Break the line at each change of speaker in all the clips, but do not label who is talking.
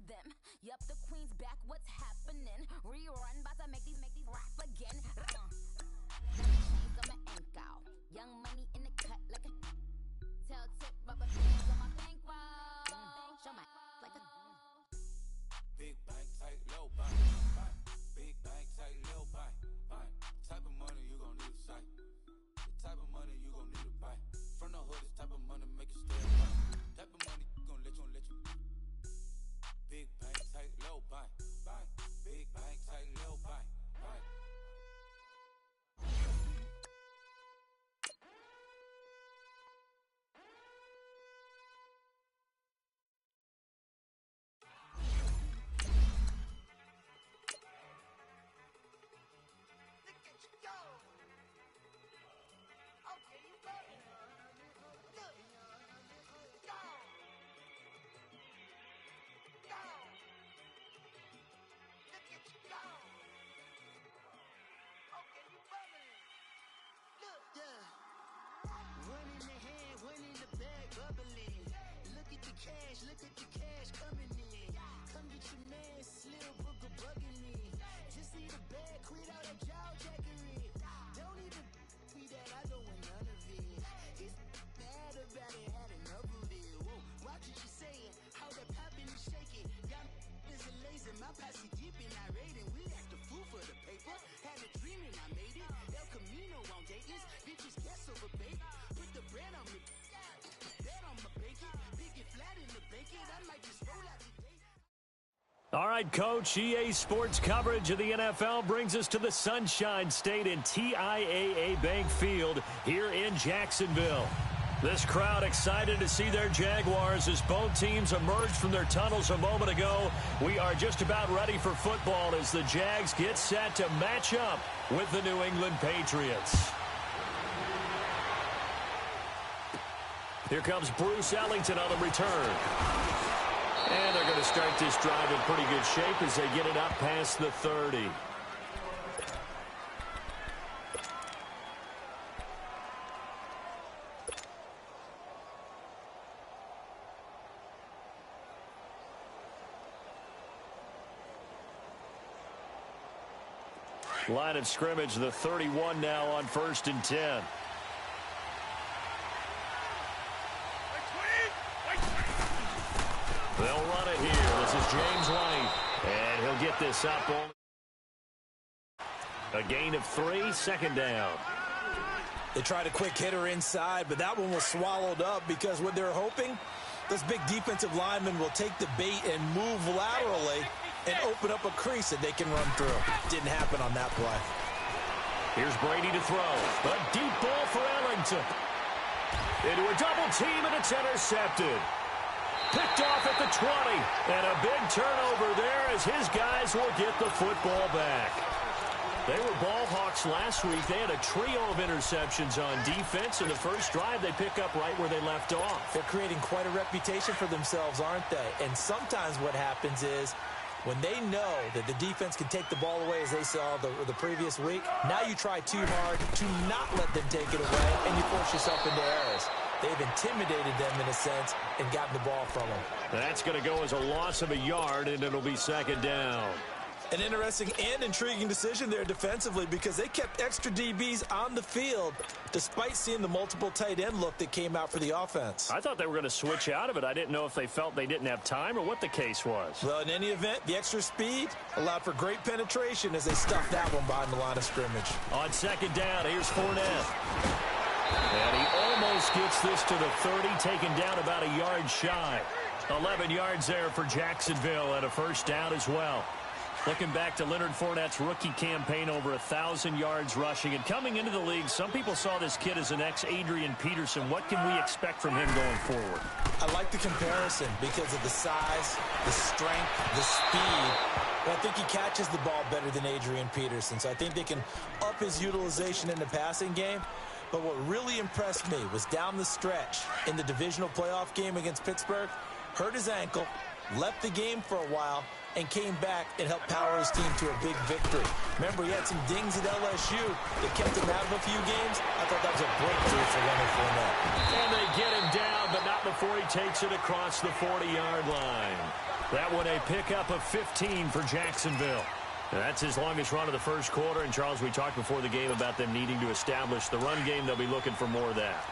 them. Yup, the queen's back, what's happening? Rerun, about to make these rap again. Chains on my ankle. Young money in the cut like a tail tip, rubber bands on my bankroll. Show my like a
big bank, tight, low bank. Big bank, tight, low bank. Type of money you gon' need a sight. The type of money you gon' need to buy. From the hood, this type of money make you stay right. Type of money gon' let you. Big bank, tight, low bank. Big bank, tight, low bank.
One in the hand, one in the bag, bubbling. Look at the cash coming in. Come get your man, Slim Booker bugging me. Just need a bag, quit all that jaw jackery. Don't even me that I don't want none of it. He's mad about it, had enough of it. Whoa, watch what you saying, how that poppin' and shaking. Y'all is a lazy, my posse deep and I raiding. We act the fool for the paper. Had a dream and I made it. El Camino on Dayton's, bitches guess over bait. Put the bread on me, bet on my bacon. Big it flat in the bacon, I might just roll out today.
All right, Coach, EA Sports coverage of the NFL brings us to the Sunshine State in TIAA Bank Field here in Jacksonville. This crowd excited to see their Jaguars as both teams emerged from their tunnels a moment ago. We are just about ready for football as the Jags get set to match up with the New England Patriots. Here comes Bruce Ellington on the return. And they're going to start this drive in pretty good shape as they get it up past the 30. Line of scrimmage, the 31 now on 1st and 10. They'll run it here. This is James White. And he'll get this up. A gain of 3, 2nd down.
They tried a quick hitter inside, but that one was swallowed up because what they're hoping, this big defensive lineman will take the bait and move laterally and open up a crease that they can run through. Didn't happen on that play.
Here's Brady to throw. A deep ball for Ellington. Into a double team, and it's intercepted. Picked off at the 20. And a big turnover there as his guys will get the football back. They were ball hawks last week. They had a trio of interceptions on defense. In the first drive, they pick up right where they left off.
They're creating quite a reputation for themselves, aren't they? And sometimes what happens is when they know that the defense can take the ball away, as they saw the previous week, now you try too hard to not let them take it away, and you force yourself into errors. They've intimidated them in a sense and gotten the ball from them.
That's going to go as a loss of a yard, and it'll be 2nd down.
An interesting and intriguing decision there defensively because they kept extra DBs on the field despite seeing the multiple tight end look that came out for the offense.
I thought they were going to switch out of it. I didn't know if they felt they didn't have time or what the case was.
Well, in any event, the extra speed allowed for great penetration as they stuffed that one behind the line of scrimmage.
On 2nd down, here's Fournette. And he almost gets this to the 30, taken down about a yard shy. 11 yards there for Jacksonville and a 1st down as well. Looking back to Leonard Fournette's rookie campaign, over 1,000 yards rushing. And coming into the league, some people saw this kid as an ex-Adrian Peterson. What can we expect from him going forward?
I like the comparison because of the size, the strength, the speed. But I think he catches the ball better than Adrian Peterson. So I think they can up his utilization in the passing game. But what really impressed me was down the stretch in the divisional playoff game against Pittsburgh, hurt his ankle, left the game for a while, and came back and helped power his team to a big victory. Remember, he had some dings at LSU that kept him out of a few games. I thought that was a breakthrough for Leonard Fournette.
And they get him down, but not before he takes it across the 40-yard line. That one a pickup of 15 for Jacksonville. That's his longest run of the first quarter. And, Charles, we talked before the game about them needing to establish the run game. They'll be looking for more of that.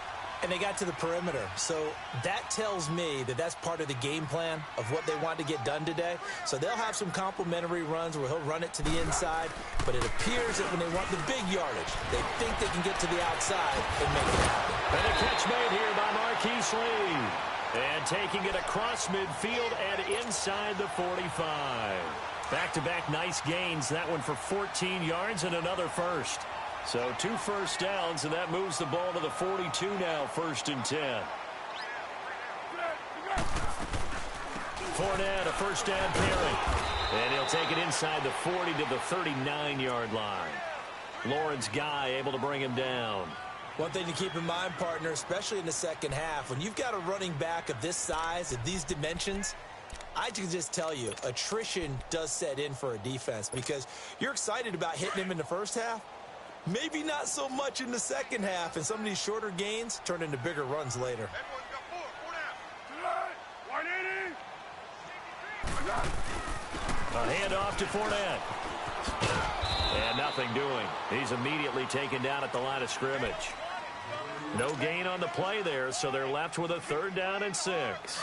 And they got to the perimeter. So that tells me that that's part of the game plan of what they want to get done today. So they'll have some complimentary runs where he'll run it to the inside. But it appears that when they want the big yardage, they think they can get to the outside and make it happen.
And a catch made here by Marquise Lee. And taking it across midfield and inside the 45. Back-to-back nice gains. That one for 14 yards and another first. So 2 first downs, and that moves the ball to the 42 now, 1st and 10. Fournette, a first down carry. And he'll take it inside the 40 to the 39-yard line. Lawrence Guy able to bring him down.
One thing to keep in mind, partner, especially in the second half, when you've got a running back of this size, of these dimensions, I can just tell you, attrition does set in for a defense because you're excited about hitting him in the first half. Maybe not so much in the second half, and some of these shorter gains turn into bigger runs later.
A handoff to Fournette. And nothing doing. He's immediately taken down at the line of scrimmage. No gain on the play there, so they're left with a 3rd down and 6.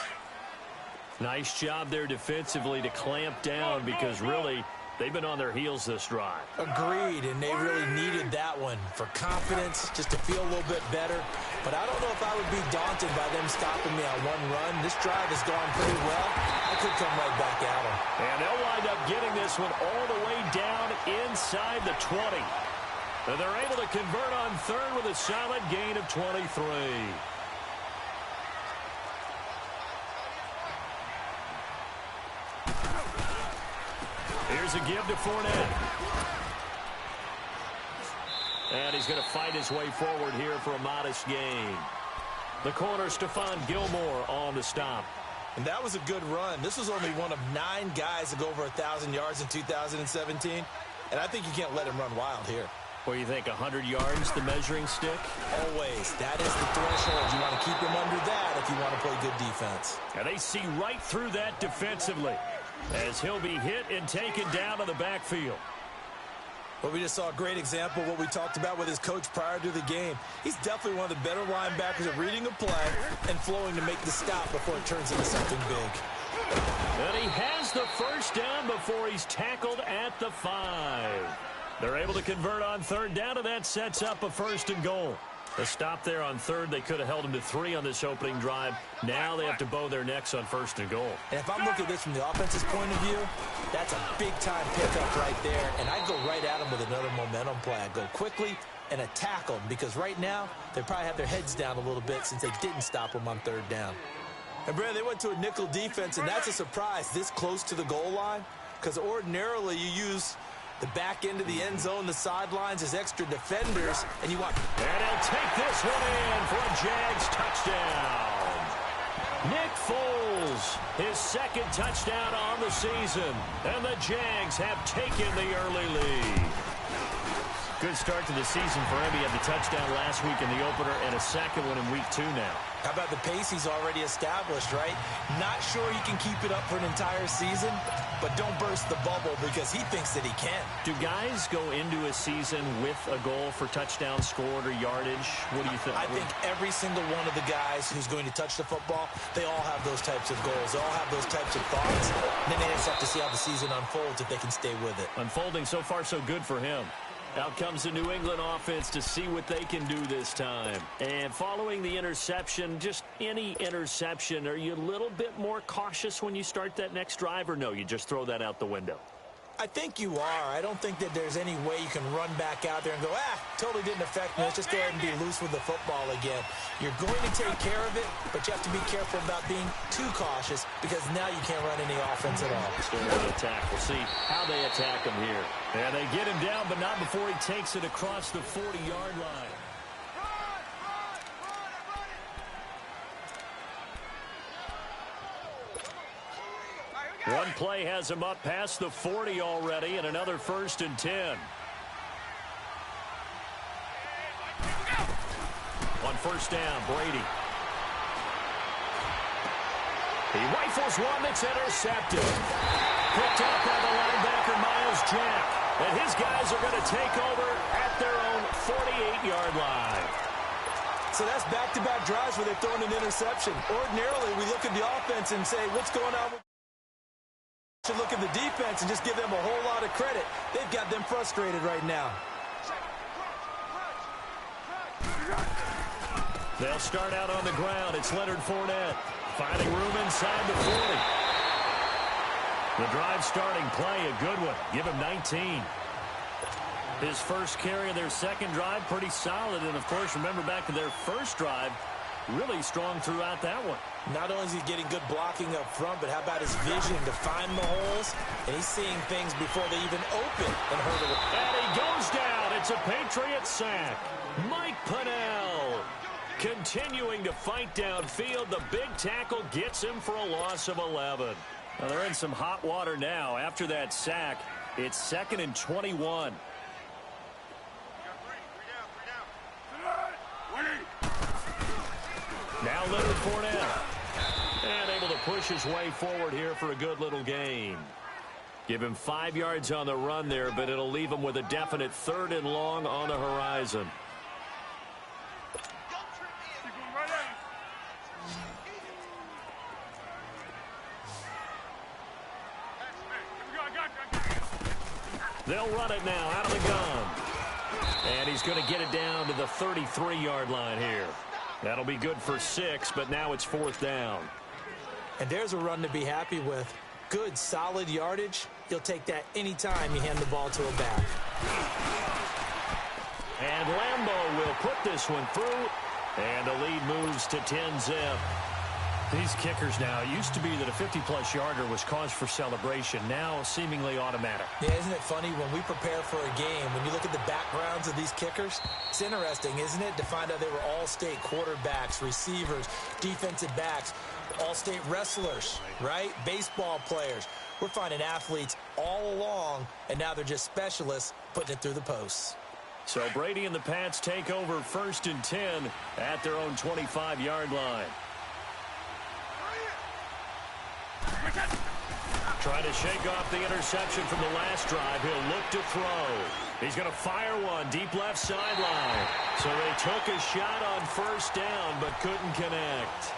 Nice job there defensively to clamp down because really they've been on their heels this drive.
Agreed, and they really needed that one for confidence, just to feel a little bit better. But I don't know if I would be daunted by them stopping me on one run. This drive has gone pretty well. I could come right back at them.
And they'll wind up getting this one all the way down inside the 20. And they're able to convert on 3rd with a solid gain of 23. Here's a give to Fournette. And he's going to fight his way forward here for a modest gain. The corner, Stephon Gilmore, on the stop.
And that was a good run. This was only one of 9 guys to go over 1,000 yards in 2017. And I think you can't let him run wild here.
What do you think, 100 yards, the measuring stick?
Always. That is the threshold. You want to keep him under that if you want to play good defense.
And they see right through that defensively as he'll be hit and taken down to the backfield.
Well, we just saw a great example of what we talked about with his coach prior to the game. He's definitely one of the better linebackers at reading a play and flowing to make the stop before it turns into something big.
And he has the first down before he's tackled at the 5. They're able to convert on 3rd down, and that sets up a 1st and goal. A stop there on 3rd. They could have held him to 3 on this opening drive. Now they have to bow their necks on 1st and goal.
And if I'm looking at this from the offense's point of view, that's a big-time pickup right there. And I'd go right at him with another momentum play. I'd go quickly and attack them because right now they probably have their heads down a little bit since they didn't stop him on 3rd down. And, Brad, they went to a nickel defense, and that's a surprise this close to the goal line because ordinarily you use the back end of the end zone, the sidelines as extra defenders, and you want...
And he'll take this one in for a Jags touchdown. Nick Foles, his 2nd touchdown on the season, and the Jags have taken the early lead. Good start to the season for him. He had the touchdown last week in the opener and a 2nd one in week 2 now.
How about the pace he's already established, right? Not sure he can keep it up for an entire season, but don't burst the bubble because he thinks that he can.
Do guys go into a season with a goal for touchdowns scored or yardage? What do you think?
I think every single one of the guys who's going to touch the football, they all have those types of goals. They all have those types of thoughts. And then they just have to see how the season unfolds if they can stay with it.
Unfolding so far so good for him. Out comes the New England offense to see what they can do this time. And following the interception, just any interception, are you a little bit more cautious when you start that next drive, or no, you just throw that out the window?
I think you are. I don't think that there's any way you can run back out there and go, totally didn't affect me. Let's just go ahead and be loose with the football again. You're going to take care of it, but you have to be careful about being too cautious because now you can't run any offense at all.
Still an attack. We'll see how they attack him here. And they get him down, but not before he takes it across the 40-yard line. One play has him up past the 40 already, and another 1st and 10. On 1st down, Brady. He rifles one that's intercepted. Picked up by the linebacker, Miles Jack. And his guys are going to take over at their own 48-yard line.
So that's back-to-back drives where they've thrown an interception. Ordinarily, we look at the offense and say, what's going on? Should look at the defense and just give them a whole lot of credit. They've got them frustrated right now.
They'll start out on the ground. It's Leonard Fournette finding room inside the 40. The drive starting play, a good one. Give him 19. His first carry of their second drive, pretty solid. And, of course, remember back to their first drive, really strong throughout that one.
Not only is he getting good blocking up front, but how about his vision to find the holes? And he's seeing things before they even open and hurt it.
And he goes down. It's a Patriot sack. Mike Pennell continuing to fight downfield. The big tackle gets him for a loss of 11. Well, they're in some hot water now. After that sack, it's 2nd and 21. Now Leonard Fournette. And able to push his way forward here for a good little gain. Give him 5 yards on the run there, but it'll leave him with a definite 3rd and long on the horizon. They'll run it now out of the gun. And he's going to get it down to the 33-yard line here. That'll be good for 6, but now it's 4th down.
And there's a run to be happy with. Good, solid yardage. You'll take that anytime you hand the ball to a back.
And Lambeau will put this one through. And the lead moves to 10-zip. These kickers now, it used to be that a 50-plus yarder was cause for celebration. Now seemingly automatic.
Yeah, isn't it funny when we prepare for a game, when you look at the backgrounds of these kickers, it's interesting, isn't it, to find out they were all-state quarterbacks, receivers, defensive backs, all-state wrestlers, right? Baseball players. We're finding athletes all along, and now they're just specialists putting it through the posts.
So Brady and the Pats take over 1st and 10 at their own 25-yard line. Trying to shake off the interception from the last drive. He'll look to throw. He's going to fire one deep left sideline. So they took a shot on 1st down but couldn't connect.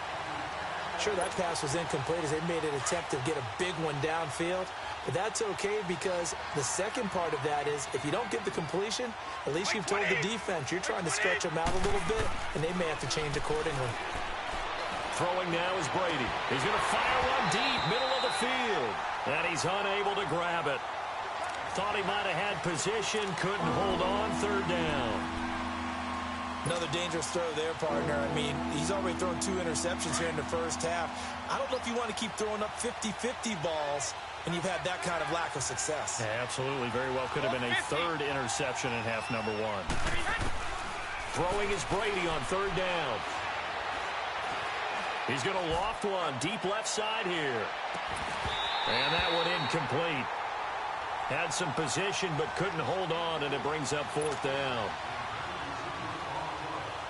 Sure, that pass was incomplete as they made an attempt to get a big one downfield. But that's okay because the second part of that is if you don't get the completion, at least you've told the defense you're trying to stretch them out a little bit, and they may have to change accordingly.
Throwing now is Brady. He's going to fire one deep, middle of the field. And he's unable to grab it. Thought he might have had position, couldn't hold on, 3rd down.
Another dangerous throw there, partner. I mean, he's already thrown 2 interceptions here in the first half. I don't know if you want to keep throwing up 50-50 balls when you've had that kind of lack of success.
Yeah, absolutely. Very well could have been a 3rd interception in half number 1. Throwing is Brady on 3rd down. He's going to loft one deep left side here. And that one incomplete. Had some position but couldn't hold on, and it brings up 4th down.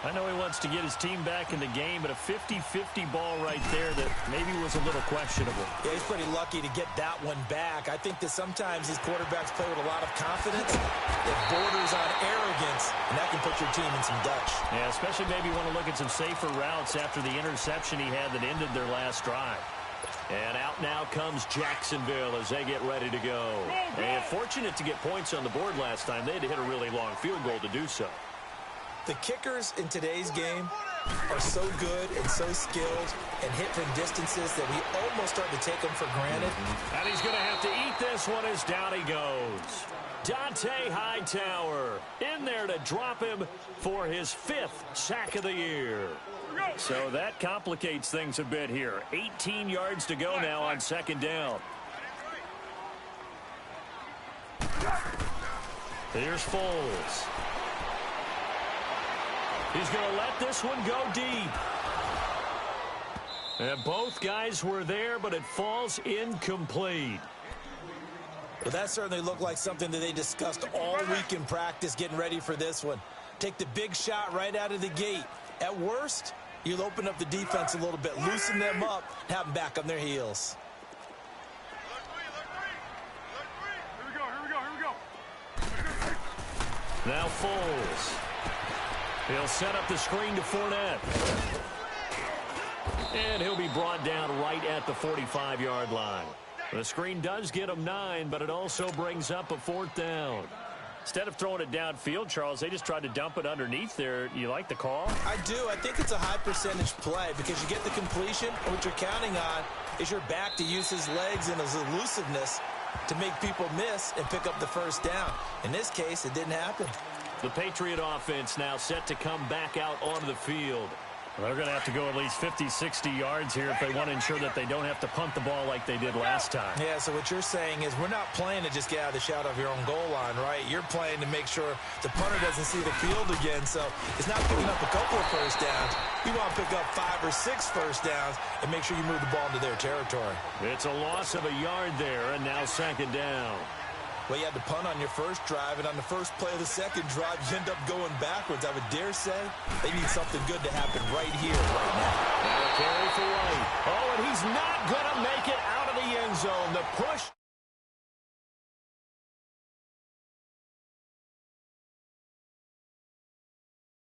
I know he wants to get his team back in the game, but a 50-50 ball right there that maybe was a little questionable.
Yeah, he's pretty lucky to get that one back. I think that sometimes these quarterbacks play with a lot of confidence that borders on arrogance, and that can put your team in some Dutch.
Yeah, especially maybe want to look at some safer routes after the interception he had that ended their last drive. And out now comes Jacksonville as they get ready to go. And fortunate to get points on the board last time. They had to hit a really long field goal to do so.
The kickers in today's game are so good and so skilled and hit from distances that we almost start to take them for granted.
And he's going to have to eat this one as down he goes. Dante Hightower in there to drop him for his 5th sack of the year. So that complicates things a bit here. 18 yards to go now on 2nd down. Here's Foles. He's going to let this one go deep. And both guys were there, but it falls incomplete.
Well, that certainly looked like something that they discussed all week in practice getting ready for this one. Take the big shot right out of the gate. At worst, You'll open up the defense a little bit, loosen them up, have them back on their heels.
Now Foles. He'll set up the screen to Fournette. And he'll be brought down right at the 45-yard line. The screen does get him 9, but it also brings up a 4th down. Instead of throwing it downfield, Charles, they just tried to dump it underneath there. You like the call?
I do. I think it's a high percentage play because you get the completion, and what you're counting on is your back to use his legs and his elusiveness to make people miss and pick up the first down. In this case, it didn't happen.
The Patriot offense now set to come back out onto the field. They're going to have to go at least 50, 60 yards here if they want to ensure that they don't have to punt the ball like they did last time.
Yeah, so what you're saying is we're not playing to just get out of the shadow of your own goal line, right? You're playing to make sure the punter doesn't see the field again. So it's not picking up a couple of first downs. You want to pick up 5 or 6 first downs and make sure you move the ball into their territory.
It's a loss of a yard there, and now 2nd down.
Well, you had to punt on your first drive, and on the first play of the second drive, you end up going backwards. I would dare say they need something good to happen right here, right now.
Now a carry for White. Oh, and he's not going to make it out of the end zone. The push.